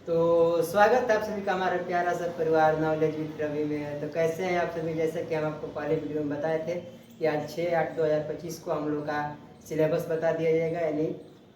तो स्वागत है आप सभी का हमारे प्यारा सा परिवार नॉलेज विद रवि में। तो कैसे हैं आप सभी? जैसे कि हम आपको पहले वीडियो में बताए थे कि आज 6/8/2025 को हम लोग का सिलेबस बता दिया जाएगा, यानी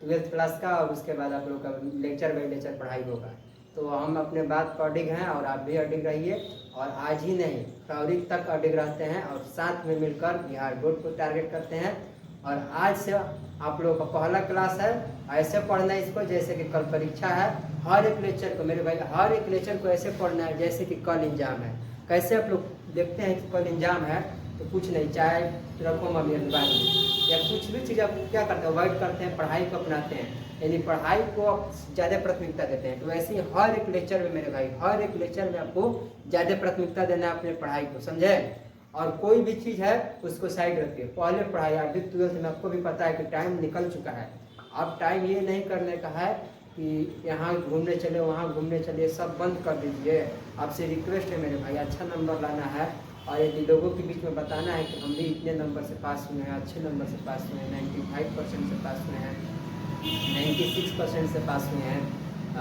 12th क्लास का, और उसके बाद आप लोग का लेक्चर बाई लेक्चर पढ़ाई होगा। तो हम अपने बात पर अडिग हैं और आप भी अडिग रहिए, और आज ही नहीं फरवरी तक अडिग रहते हैं और साथ में मिलकर बिहार बोर्ड को टारगेट करते हैं। और आज से आप लोगों का पहला क्लास है, ऐसे पढ़ना है इसको जैसे कि कल परीक्षा है। हर एक लेक्चर को मेरे भाई, हर एक लेक्चर को ऐसे पढ़ना है जैसे कि कल एग्जाम है। कैसे आप लोग देखते हैं कि कल एग्जाम है तो कुछ नहीं, चाय रखो मम्मी दुकान में या कुछ भी चीज़ आप क्या करते हैं, अवॉइड करते हैं, पढ़ाई को अपनाते हैं, यानी पढ़ाई को आप ज़्यादा प्राथमिकता देते हैं। तो वैसे ही हर एक लेक्चर में मेरे भाई, हर एक लेक्चर में आपको ज़्यादा प्राथमिकता देना है अपने पढ़ाई को, समझे? और कोई भी चीज़ है उसको साइड रखिए, पहले पढ़ाई। अभी 12th में आपको भी पता है कि टाइम निकल चुका है। अब टाइम ये नहीं करने का है कि यहाँ घूमने चले वहाँ घूमने चले, सब बंद कर दीजिए। आपसे रिक्वेस्ट है मेरे भाई, अच्छा नंबर लाना है और यदि लोगों के बीच में बताना है कि हम भी इतने नंबर से पास हुए हैं, अच्छे नंबर से पास हुए हैं, 95% से पास हुए हैं, 96% से पास हुए हैं,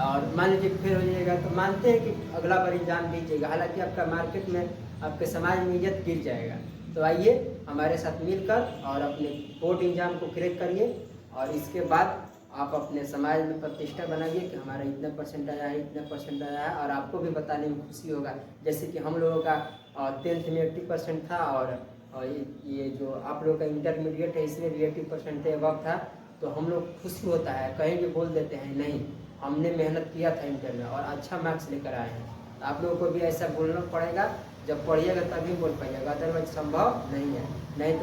और मान लीजिए फेल हो जाएगा तो मानते हैं कि अगला बार एग्जाम दीजिएगा, हालांकि आपका मार्केट में, आपके समाज में इज्जत गिर जाएगा। तो आइए हमारे साथ मिलकर और अपने बोर्ड एग्जाम को क्रैक करिए, और इसके बाद आप अपने समाज में प्रतिष्ठा बनाइए कि हमारा इतना परसेंट आया है, इतना परसेंट आया है, और आपको भी बताने में खुशी होगा। जैसे कि हम लोगों का 10th में 80% था, और ये जो आप लोगों का इंटरमीडिएट है इसमें भी 80% अबव था। तो हम लोग खुशी होता है, कहीं भी बोल देते हैं नहीं हमने मेहनत किया था इंटर में और अच्छा मार्क्स लेकर आए हैं। तो आप लोगों को भी ऐसा बोलना पड़ेगा, जब पढ़िएगा तभी बोल पाइएगा, अदरवाइज संभव नहीं है। नहीं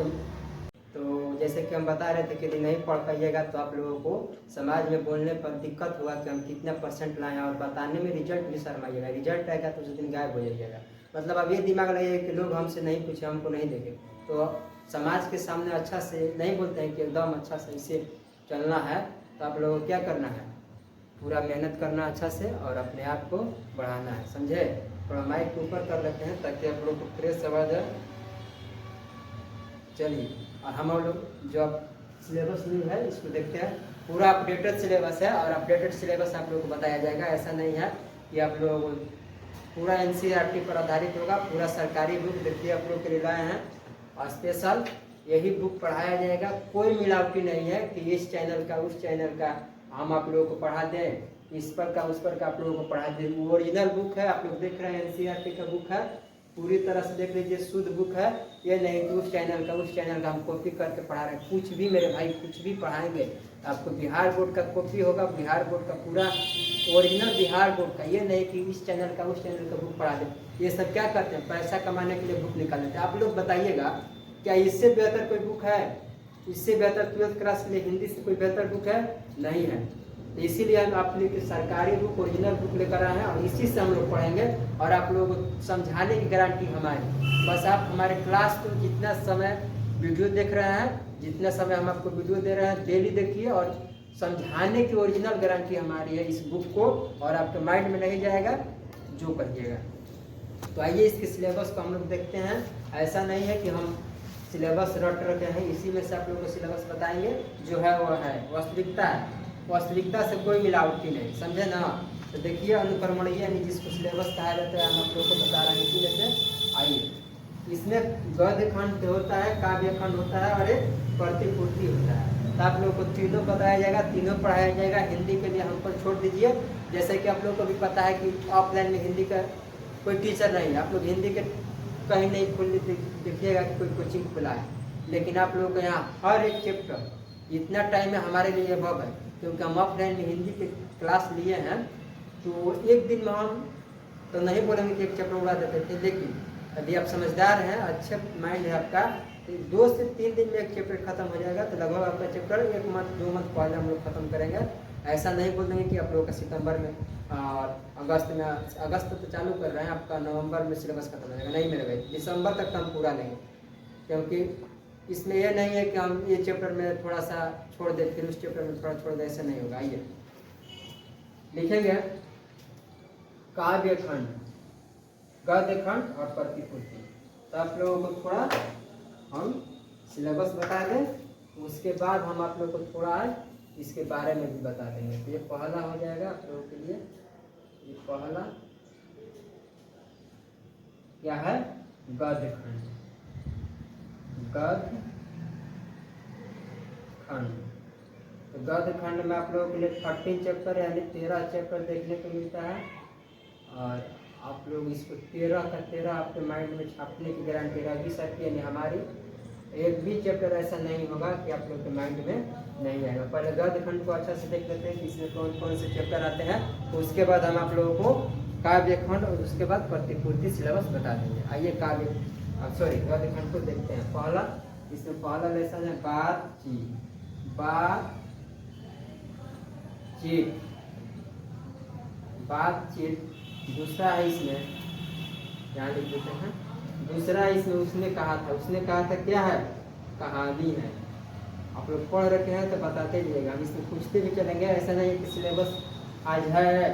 तो जैसे कि हम बता रहे थे कि यदि नहीं पढ़ पाइएगा तो आप लोगों को समाज में बोलने पर दिक्कत होगा कि हम कितना परसेंट लाए हैं, और बताने में रिजल्ट भी शर्माइएगा। रिजल्ट आएगा तो उस दिन गायब हो जाइएगा। मतलब अब ये दिमाग लगाइए कि लोग हमसे नहीं पूछे, हमको नहीं देखे, तो समाज के सामने अच्छा से नहीं बोलते हैं कि एकदम अच्छा से इसे चलना है। तो आप लोगों को क्या करना है, पूरा मेहनत करना अच्छा से और अपने आप को बढ़ाना है, समझे? थोड़ा माइक ऊपर कर लेते हैं ताकि आप लोग को फ्रेश आवाज़ है। चलिए, और हम लोग जो अब सिलेबस न्यू है इसको देखते हैं। पूरा अपडेटेड सिलेबस है, और अपडेटेड सिलेबस आप लोगों को बताया जाएगा। ऐसा नहीं है कि आप लोग पूरा NCERT पर आधारित होगा, पूरा सरकारी बुक देखिए आप लोग के लिए लाए हैं, और स्पेशल यही बुक पढ़ाया जाएगा। कोई मिलावटी नहीं है कि इस चैनल का उस चैनल का हम आप लोगों को पढ़ा दें, इस पर का उस पर का आप लोगों को पढ़ा दें। वो ओरिजिनल बुक है, आप लोग देख रहे हैं NCERT का बुक है, पूरी तरह से देख लीजिए, शुद्ध बुक है। ये नहीं कि उस चैनल का हम कॉपी करके पढ़ा रहे हैं, कुछ भी मेरे भाई, कुछ भी पढ़ाएंगे आपको बिहार बोर्ड का कॉपी होगा, बिहार बोर्ड का पूरा ओरिजिनल बिहार बोर्ड का। ये नहीं कि इस चैनल का उस चैनल का बुक पढ़ा दे। ये सब क्या करते हैं, पैसा कमाने के लिए बुक निकाल लेते हैं। आप लोग बताइएगा क्या इससे बेहतर कोई बुक है? इससे बेहतर 12th क्लास के लिए हिंदी से कोई बेहतर बुक है? नहीं है। तो इसीलिए हम आप लोग सरकारी बुक, ओरिजिनल बुक लेकर आए हैं, और इसी से हम लोग पढ़ेंगे, और आप लोगों को समझाने की गारंटी हमारी। बस आप हमारे क्लास को जितना समय वीडियो देख रहे हैं, जितना समय हम आपको वीडियो दे रहे हैं, डेली देखिए, और समझाने की ओरिजिनल गारंटी हमारी है इस बुक को, और आपके माइंड में नहीं जाएगा जो कहिएगा। तो आइए इसके सिलेबस को हम लोग देखते हैं। ऐसा नहीं है कि हम सिलेबस रट रखे हैं, इसी में से आप लोगों को सिलेबस बताएंगे, जो है वो है वास्तविकता है, वास्तविकता से कोई मिलावटी नहीं, समझे ना? तो देखिए अनुक्रमणीय, यानी जिसको सिलेबस कहा जाता है, हम आप लोगों को बता रहे हैं। इसी में से आइए, इसमें गद्य खंड होता है, काव्य खंड होता है, और एक प्रतिपूर्ति होता है। तो आप लोगों को तीनों बताया जाएगा, तीनों पढ़ाया जाएगा। हिंदी के लिए हम पर छोड़ दीजिए, जैसे कि आप लोगों को भी पता है कि ऑफलाइन में हिंदी का कोई टीचर नहीं है। आप लोग हिंदी के कहीं नहीं खुल देखिएगा कि कोई कोचिंग खुला है, लेकिन आप लोगों को यहाँ हर एक चैप्टर इतना टाइम है हमारे लिए अभाव है, क्योंकि हम ऑफलाइन में हिंदी के क्लास लिए हैं। तो एक दिन में हम तो नहीं बोलेंगे कि एक चैप्टर उड़ा देते थे, लेकिन यदि आप समझदार हैं, अच्छे माइंड है आपका, तो 2 से 3 दिन में एक चैप्टर खत्म हो जाएगा। तो लगभग आपका चैप्टर 1 मंथ 2 मंथ पहले हम लोग खत्म करेंगे। ऐसा नहीं बोल देंगे कि आप लोगों का सितंबर में और अगस्त तो चालू कर रहे हैं, आपका नवंबर में सिलेबस खत्म हो जाएगा। नहीं मेरे भाई, दिसंबर तक तो हम पूरा नहीं, क्योंकि इसमें यह नहीं है कि हम ये चैप्टर में थोड़ा सा छोड़ दे फिर उस चैप्टर में थोड़ा छोड़ दे, ऐसा नहीं होगा। आइए लिखेंगे काव्य खंड, गद्य खंड और प्रतिपूर्ति। तो आप लोगों को थोड़ा हम सिलेबस बता दें, उसके बाद हम आप लोगों को थोड़ा इसके बारे में भी बता देंगे। तो ये पहला हो जाएगा आप लोगों के लिए, पहला क्या है, गद्य खंड। गद्य खंड, तो गद्य खंड में आप लोगों के लिए 13 चैप्टर यानी 13 चैप्टर देखने को मिलता है। और आप लोग इसको 13 का 13 आपके माइंड में छापने की गारंटी रह भी सकती है, यानी हमारी एक भी चैप्टर ऐसा नहीं होगा कि आप लोग के माइंड में नहीं आएगा। पहले गद्य खंड को अच्छा से देख लेते हैं कि इसमें कौन कौन से चैप्टर आते हैं, तो उसके बाद हम आप लोगों को काव्य खंड और उसके बाद प्रतिपूर्ति सिलेबस बता देंगे। आइए गद्य खंड को देखते हैं। पहला, इसमें पहला लेसन है बातचीत। बातचीत। दूसरा है इसमें, यहाँ लिख देते हैं, दूसरा इसमें उसने कहा था क्या है, कहानी है। आप लोग पढ़ रखे हैं तो बताते जाइएगा, हम इसमें पूछते भी चलेंगे। ऐसा नहीं कि सिलेबस आज है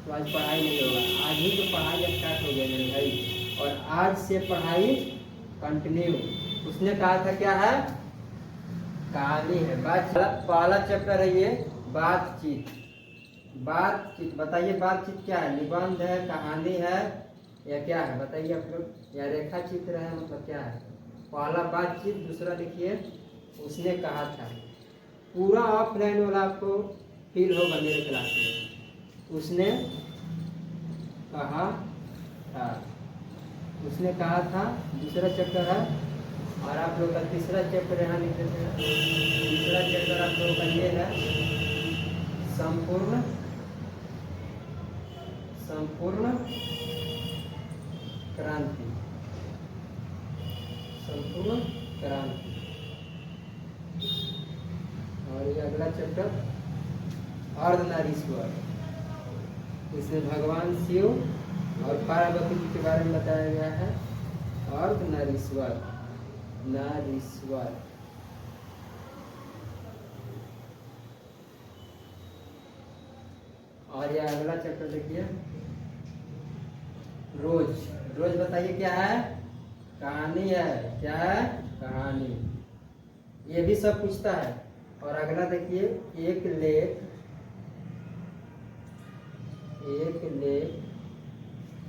तो आज पढ़ाई नहीं होगा, आज ही तो पढ़ाई स्टार्ट हो गया मेरे भाई, और आज से पढ़ाई कंटिन्यू। उसने कहा था क्या है, कहानी है। पहला चैप्टर है ये बातचीत। बताइए बातचीत क्या है, निबंध है, कहानी है या क्या है, बताइए आप लोग, या रेखा चित्र है, मतलब क्या है। पहला बातचीत, दूसरा देखिए उसने कहा था। पूरा ऑफलाइन वाला आपको फील होगा मेरे क्लास में। उसने कहा था, दूसरा चैप्टर है। और आप लोग का तीसरा चैप्टर यहाँ लिख देते हैं। तीसरा चैप्टर आप लोगों का ये है संपूर्ण क्रांति। संपूर्ण क्रांति। और ये अगला चैप्टर अर्धनारीश्वर। इसमें भगवान शिव और पार्वती जी के बारे में बताया गया है। अर्धनारीश्वर। और यह अगला चैप्टर देखिए रोज। बताइए क्या है, कहानी है। क्या है, कहानी। ये भी सब पूछता है। और अगला देखिए एक लेख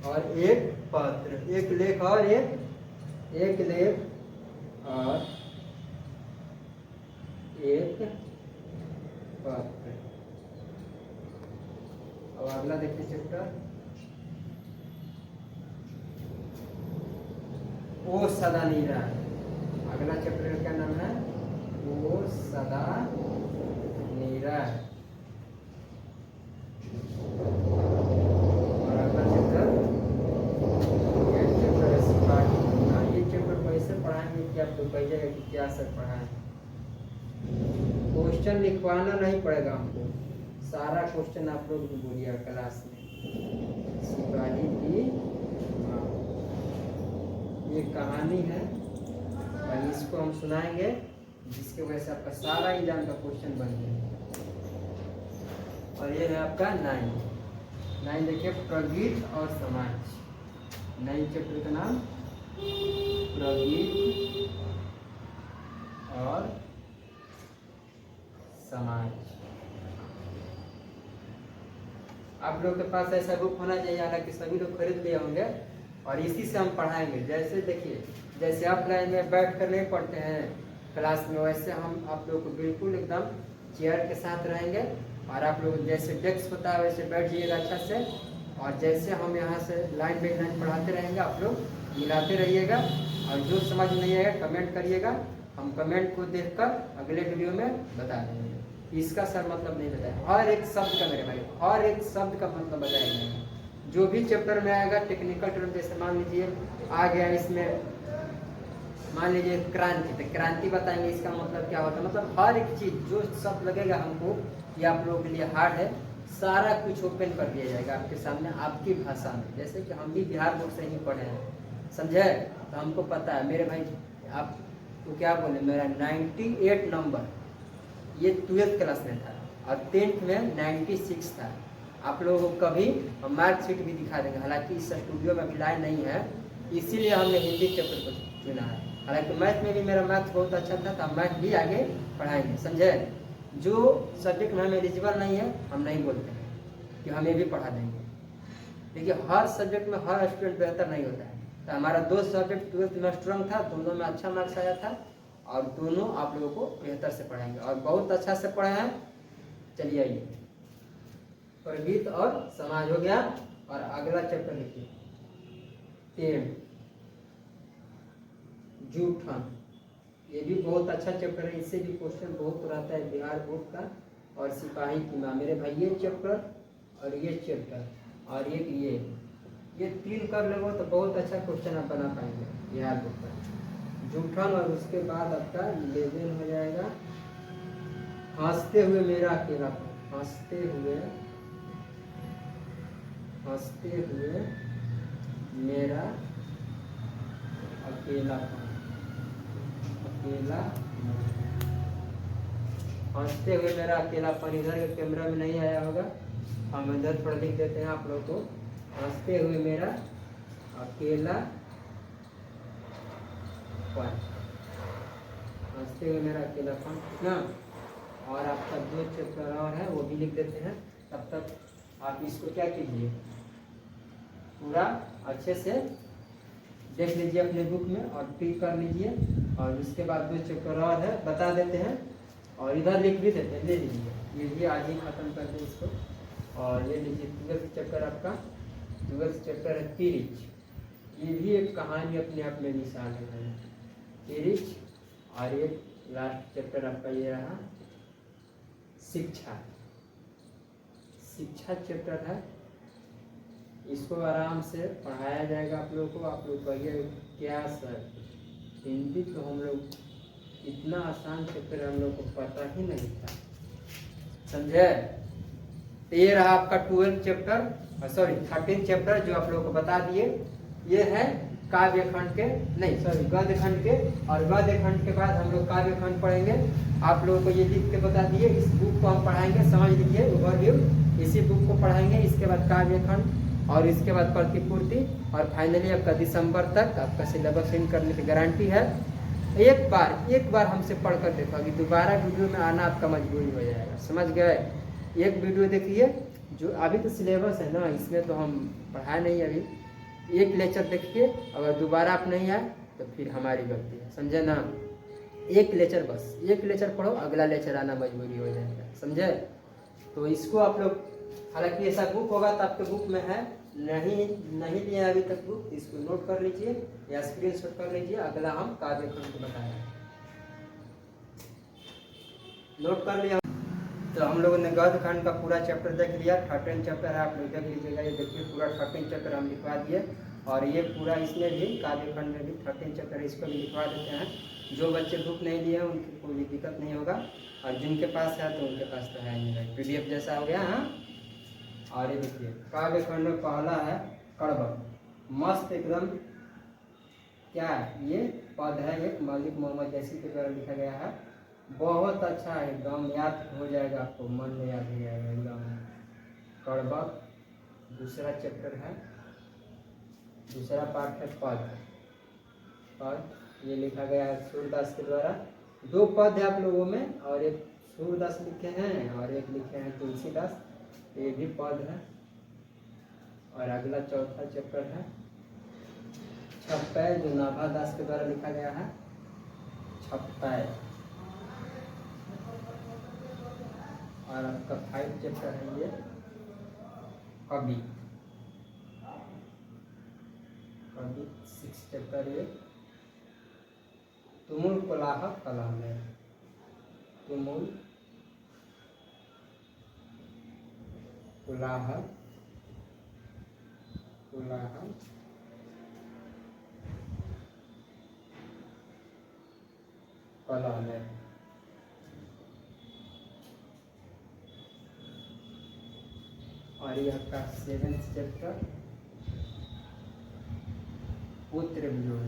और एक पत्र। एक लेख और एक पत्र। और अगला देखिए चैप्टर ओ सदा नीरा। अगला चैप्टर का क्या नाम है, ओ सदा नीरा। और अगला चैप्टर है सिपाही। ये चैप्टर कैसे पढ़ाएंगे कि आप लोग कहिएगा कि क्या सर पढ़ाएं। क्वेश्चन लिखवाना नहीं पड़ेगा हमको, सारा क्वेश्चन आप लोग भी बोलिएगा क्लास में। सिपाही की ये कहानी है और इसको हम सुनाएंगे, जिसकी वजह से आपका सारा एग्जाम का क्वेश्चन बन गया। और ये है आपका 9 देखिए प्रगीत और समाज। 9 चैप्टर का नाम प्रगीत और समाज। आप लोग के पास ऐसा बुक होना चाहिए, हालांकि सभी लोग खरीद लिए होंगे, और इसी से हम पढ़ाएंगे। जैसे देखिए, जैसे ऑफलाइन में बैठ कर नहीं पढ़ते हैं क्लास में, वैसे हम आप लोग को बिल्कुल एकदम चेयर के साथ रहेंगे। और आप लोग जैसे डेस्क होता है वैसे बैठ जाइएगा अच्छा से। और जैसे हम यहाँ से लाइन बाई लाइन पढ़ाते रहेंगे, आप लोग मिलाते रहिएगा। और जो समझ नहीं आएगा कमेंट करिएगा, हम कमेंट को देखकर अगले वीडियो में बता देंगे। इसका सर मतलब नहीं बताया, हर एक शब्द का मेरे भाई, हर एक शब्द का मतलब बताएंगे। जो भी चैप्टर में आएगा टेक्निकल टर्म, जैसे मान लीजिए आ गया इसमें, मान लीजिए क्रांति, तो क्रांति बताएंगे इसका मतलब क्या होता है। मतलब हर एक चीज़ जो शब्द लगेगा हमको, ये आप लोगों के लिए हार्ड है, सारा कुछ ओपन कर दिया जाएगा आपके सामने, आपकी भाषा में। जैसे कि हम भी बिहार बोर्ड से ही पढ़े हैं, समझे, तो हमको पता है मेरे भाई। आप तो क्या बोले, मेरा 98 नंबर ये 12th क्लास में था, और 10th में 96 था। आप लोगों को कभी हम मार्कशीट भी दिखा देंगे, हालांकि इस स्टूडियो में अभी लाइन नहीं है, इसीलिए हमने हिंदी चैप्टर को चुना है। हालांकि मैथ में भी मेरा मैथ बहुत अच्छा था, तो हम मैथ भी आगे पढ़ाएंगे, समझे। जो सब्जेक्ट में हम एलिजिबल नहीं है, हम नहीं बोलते हैं कि हमें भी पढ़ा देंगे। देखिए हर सब्जेक्ट में हर स्टूडेंट बेहतर नहीं होता है। तो हमारा 2 सब्जेक्ट 12th में स्ट्रांग था, दोनों में अच्छा मार्क्स आया था और दोनों आप लोगों को बेहतर से पढ़ाएंगे और बहुत अच्छा से पढ़े हैं। चलिए आइए, प्रगीत और समाज हो गया और अगला चैप्टर लिखिए 10 जूठन। ये भी बहुत अच्छा चैप्टर है, इससे भी क्वेश्चन बहुत रहता है बिहार बोर्ड का और सिपाही की माँ। मेरे भाई ये चैप्टर और ये चैप्टर और एक ये 3 कर लोगे तो बहुत अच्छा क्वेश्चन आप बना पाएंगे बिहार बोर्ड का। जूठन और उसके बाद आपका 11 हो जाएगा हंसते हुए मेरा अकेलापन। हंसते हुए मेरा अकेलापन। हंसते हुए मेरा अकेलापन, इधर के कैमरा में नहीं आया होगा, हम इधर पर लिख देते हैं आप लोग को। हंसते हुए मेरा अकेलापन, हंसते हुए मेरा अकेलापन कितना। और आपका 2 चैप्टर और है वो भी लिख देते हैं। तब तक आप इसको क्या कीजिए, पूरा अच्छे से देख लीजिए अपने बुक में और टिक कर लीजिए। और उसके बाद 2 चैप्टर और है बता देते हैं और इधर लिख भी देते हैं, ले लीजिए। ये भी आज ही खत्म कर दें इसको। और ये लीजिए 12th चैप्टर आपका, 12th चैप्टर है तिरिच। ये भी एक कहानी अपने आप में मिसाल है तिरिच। और ये लास्ट चैप्टर आपका ये रहा शिक्षा। शिक्षा चैप्टर है, इसको आराम से पढ़ाया जाएगा आप लोगों को। आप लोग कहिए क्या सर हिंदी तो हम लोग इतना आसान चैप्टर हम लोग को पता ही नहीं था, समझे। तो ये रहा आपका 12th chapter, sorry 13th chapter जो आप लोगों को बता दिए। ये है काव्य खंड के, नहीं सॉरी गद्य खंड के। और गद्य खंड के बाद हम लोग काव्य खंड पढ़ेंगे। आप लोगों को ये लिख के बता दिए, इस बुक को हम पढ़ाएंगे, समझ लीजिए ओवरव्यू। इसी बुक को पढ़ाएंगे, इसके बाद काव्य खंड और इसके बाद प्रतिपूर्ति और फाइनली आपका दिसंबर तक आपका सिलेबस इन करने की गारंटी है। एक बार हमसे पढ़ कर देखो, अभी दोबारा वीडियो में आना आपका मजबूरी हो जाएगा, समझ गए। एक वीडियो देखिए, जो अभी तो सिलेबस है ना, इसमें तो हम पढ़ाए नहीं अभी। एक लेक्चर देखिए, अगर दोबारा आप नहीं आए तो फिर हमारी गलती है, समझे ना। एक लेक्चर, बस एक लेक्चर पढ़ो, अगला लेक्चर आना मजबूरी हो जाएगा, समझे। तो इसको आप लोग, हालांकि ऐसा बुक होगा तो आपके बुक में है, नहीं लिया अभी तक बुक, इसको नोट कर लीजिए या स्क्रीनशॉट कर लीजिए। अगला हम काव्य खंड को बताएंगे, नोट कर लिया। तो हम लोगों ने गद्य खंड का पूरा चैप्टर देख लिया। 13 चैप्टर है, आप लोग देख लीजिएगा। ये देखिए पूरा 13 चैप्टर हम लिखवा दिए। और ये पूरा इसमें भी काव्य खंड में भी 13 चैप्टर, इसको भी लिखवा देते हैं। जो बच्चे बुक नहीं लिए हैं उनकी कोई दिक्कत नहीं होगा, और जिनके पास है तो उनके पास तो है नहीं, PDF जैसा हो गया। हाँ, और ये देखिए काव्य खंड में पहला है कड़बक, मस्त एकदम। क्या है ये पद है, एक मलिक मोहम्मद जैसी के द्वारा लिखा गया है। बहुत अच्छा है, एकदम याद हो जाएगा आपको, मन में याद हो जाएगा एकदम। कड़बक दूसरा चैप्टर है, दूसरा पार्ट है पद। ये लिखा गया है सूरदास के द्वारा। 2 पद है आप लोगों में, और एक सूरदास लिखे हैं और एक लिखे हैं तुलसीदास, ये भी पद है। और अगला चौथा चैप्टर है छप्पय, जो नाभादास के द्वारा लिखा गया है, छप्पय। और आपका 5 चैप्टर है ये कवि। 6 चैप्टर ये तुमुल कोलाह कलम है। तुमुल कोलाह कलम है। और ये आपका 7th चैप्टर पुत्र वियोग।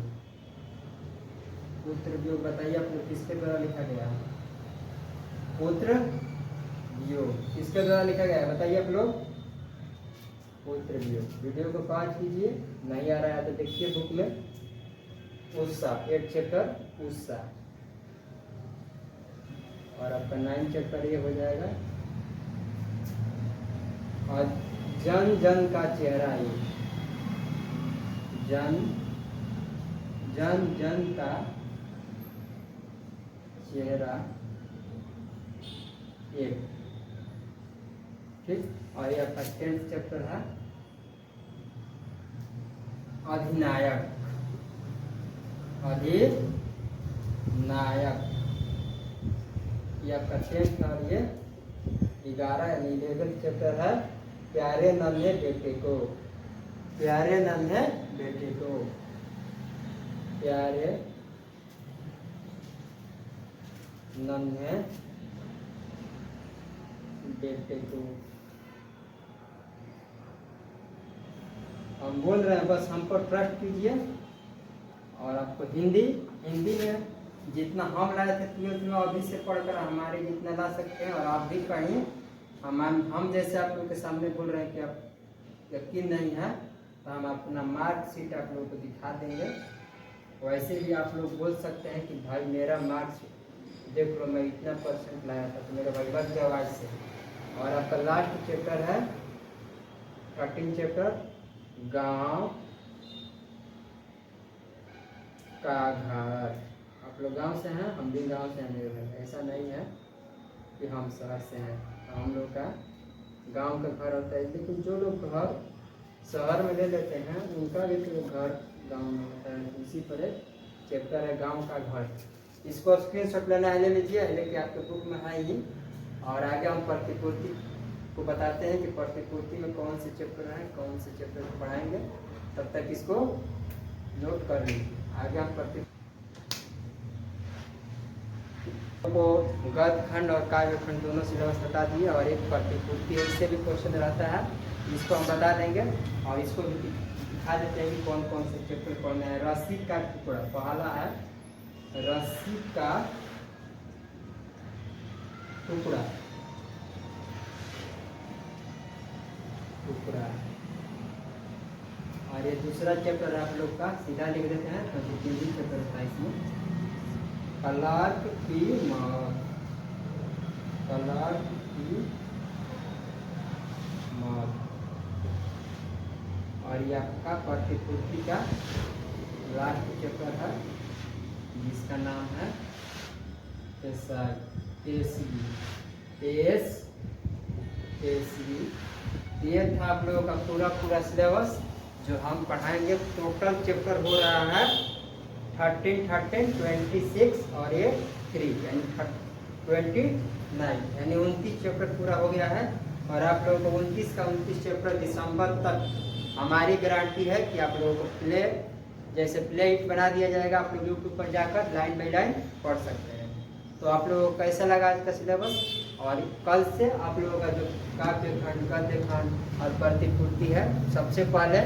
पुत्र वियोग बताइए आप लोग किसके द्वारा लिखा गया है? पुत्र वियोग किसके द्वारा लिखा गया है बताइए आप लोग? पुत्र वियोग। वीडियो को पॉज कीजिए, नहीं आ रहा है तो देखिए बुक में। उत्साह 8 चैप्टर उत्साह। और आपका 9 चैप्टर ये हो जाएगा। और जन जन का चेहरा एक, जन जन जन का चेहरा एक, ठीक। और ये आपका 10th चैप्टर है अधिनायक, अधिनायक, ये आपका 10th और ये 11 यानी 11th चैप्टर है प्यारे नन्हे बेटे को, प्यारे नन्हे बेटे को, प्यारे नन्हे बेटे को। हम बोल रहे हैं, बस हम पर ट्रस्ट कीजिए। और आपको हिंदी में जितना हम लाए थे 12th में अभी से पढ़कर हमारे जितना ला सकते हैं, और आप भी पढ़िए। हम जैसे आप लोगों के सामने बोल रहे हैं कि आप यकीन नहीं है, तो हम अपना मार्कशीट आप लोगों को दिखा देंगे। वैसे भी आप लोग बोल सकते हैं कि भाई मेरा मार्क्स देख लो, मैं इतना % लाया था, तो मेरा भाई बच गया आज से। और आपका लास्ट चैप्टर है 13 चैप्टर गांव का घर। आप लोग गांव से हैं, हम भी गांव से हैं मेरे भाई, ऐसा नहीं है कि हम शहर से हैं। हम लोग का गांव का घर होता है, लेकिन जो लोग घर शहर में ले लेते हैं उनका भी तो घर गांव में होता है। इसी पर एक चैप्टर है गांव का घर। इसको स्क्रीनशॉट लेना है ले लीजिए, लेकिन आपके बुक में है ही। और आगे हम प्रतिपूर्ति को बताते हैं कि प्रतिपूर्ति में कौन से चैप्टर हैं, कौन से चैप्टर को पढ़ाएंगे। तब तक इसको नोट कर लीजिए। आगे हम को गद्य खंड और काव्य खंड दोनों सिलेबस बता दिए, और एक प्रतिपूर्ति है, इससे भी क्वेश्चन रहता है, इसको हम बता देंगे। और इसको भी दिखा देते हैं कि कौन कौन से चैप्टर पढ़ना है। रस्सी का टुकड़ा पहला है, रस्सी का टुकड़ा, टुकड़ा। और ये दूसरा चैप्टर आप लोग का सीधा लिख देते हैं, तो 3 चैप्टर था इसमें। क्लर्क की मौत, क्लर्क की मौत। और ये आपका प्रतिपूर्ति का लास्ट चैप्टर है, जिसका नाम है तेसरी। ये था आप लोगों का पूरा सिलेबस जो हम पढ़ाएंगे। टोटल चैप्टर हो रहा है 13, 26 और ये 3 यानी 29 यानी 29 चैप्टर पूरा हो गया है। और आप लोगों को 29 का 29 चैप्टर दिसंबर तक हमारी गारंटी है कि आप लोगों को जैसे प्ले इट बना दिया जाएगा। आप लोग यूट्यूब पर जाकर लाइन बाई लाइन पढ़ सकते हैं। तो आप लोगों को कैसा लगा इसका सिलेबस? और कल से आप लोगों का जो काव्य खंड, गद्य खंड और प्रतिपूर्ति है, सबसे पहले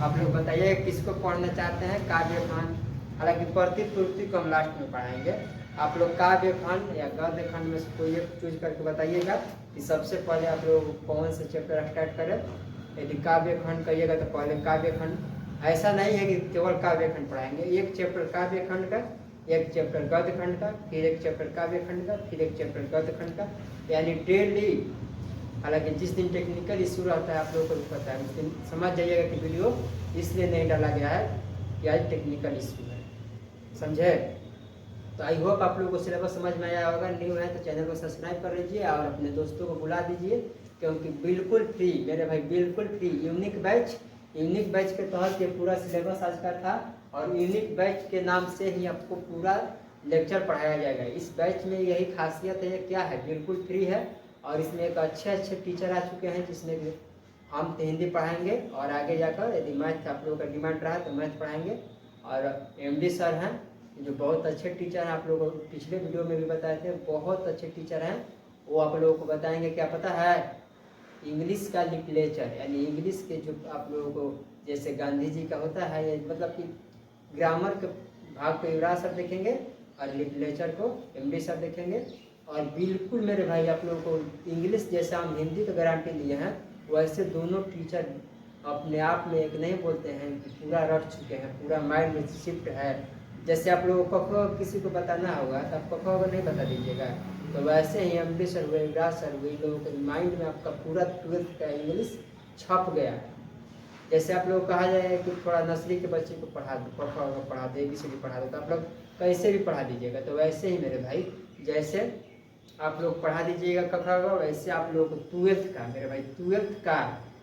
आप लोग बताइए किसको पढ़ना चाहते हैं। काव्य खंड, हालांकि प्रतिपूर्ति को हम लास्ट में पढ़ाएंगे। आप लोग काव्य खंड या गद्य खंड में से कोई एक चूज करके बताइएगा कि सबसे पहले आप लोग कौन से चैप्टर स्टार्ट करें। यदि काव्य खंड कहिएगा तो पहले काव्य खंड, ऐसा नहीं है कि केवल काव्य खंड पढ़ाएंगे। एक चैप्टर काव्य खंड का, एक चैप्टर गद्य खंड का, फिर एक चैप्टर काव्य खंड का, फिर एक चैप्टर गद्य खंड का, यानी डेली। हालांकि जिस दिन टेक्निकल इशू रहता है आप लोगों को पता है, उस दिन समझ जाइएगा कि वीडियो इसलिए नहीं डाला गया है कि आज टेक्निकल इशू है, समझे। तो आई होप आप लोगों को सिलेबस समझ में आया होगा। न्यू है तो चैनल को सब्सक्राइब कर लीजिए और अपने दोस्तों को बुला दीजिए, क्योंकि बिल्कुल फ्री मेरे भाई, बिल्कुल फ्री यूनिक बैच के तहत ये पूरा सिलेबस आज का था। और यूनिक बैच के नाम से ही आपको पूरा लेक्चर पढ़ाया जाएगा। इस बैच में यही खासियत है, क्या है, बिल्कुल फ्री है। और इसमें एक अच्छे टीचर आ चुके हैं, जिसमें कि हम हिंदी पढ़ाएंगे और आगे जाकर यदि मैथ आप लोगों का डिमांड रहा तो मैथ पढ़ाएंगे। और MD सर हैं जो बहुत अच्छे टीचर हैं, आप लोगों को पिछले वीडियो में भी बताए थे, बहुत अच्छे टीचर हैं। वो आप लोगों को बताएंगे, क्या पता है, इंग्लिश का लिटरेचर, यानी इंग्लिश के जो आप लोगों को जैसे गांधी जी का होता है, मतलब कि ग्रामर के भाग को युवराज सर देखेंगे और लिटरेचर को MD सर देखेंगे। और बिल्कुल मेरे भाई आप लोगों को इंग्लिश जैसे हम हिंदी का गारंटी लिए हैं, वैसे दोनों टीचर अपने आप में एक नहीं बोलते हैं कि पूरा रट चुके हैं, पूरा माइंड में शिफ्ट है। जैसे आप लोगों को किसी को बताना होगा तो आप को नहीं बता दीजिएगा, तो वैसे ही MD सर हुए, युवराज सर हुए, लोगों के माइंड में आपका पूरा 12th का इंग्लिश छप गया है। जैसे आप लोग कहा जाए कि थोड़ा नर्सरी के बच्चे को पढ़ा दे, ABCD पढ़ा दो, तो आप लोग कैसे भी पढ़ा दीजिएगा। तो वैसे ही मेरे भाई, जैसे आप लोग पढ़ा दीजिएगा कखा वैसे आप लोग को 12th का, मेरे भाई 12th का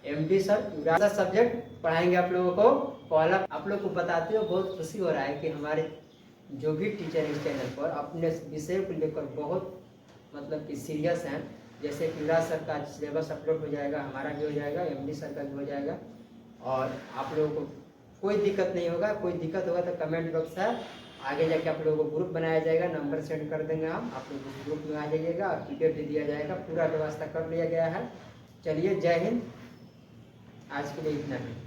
MD सर सब्जेक्ट पढ़ाएंगे आप लोगों को। पहला आप लोग को बताते हो बहुत खुशी हो रहा है कि हमारे जो भी टीचर इस चैनल पर अपने विषय को लेकर बहुत मतलब कि सीरियस हैं। जैसे कि युवराज सर का सिलेबस अपलोड हो जाएगा, हमारा भी हो जाएगा, MD सर का भी हो जाएगा, और आप लोगों को कोई दिक्कत नहीं होगा। कोई दिक्कत होगा तो कमेंट बॉक्स है, आगे जाके आप लोगों को ग्रुप बनाया जाएगा, नंबर सेंड कर देंगे हम, आप लोग उस ग्रुप में आ जाइएगा और टिकट दे दिया जाएगा, पूरा व्यवस्था कर लिया गया है। चलिए, जय हिंद, आज के लिए इतना ही।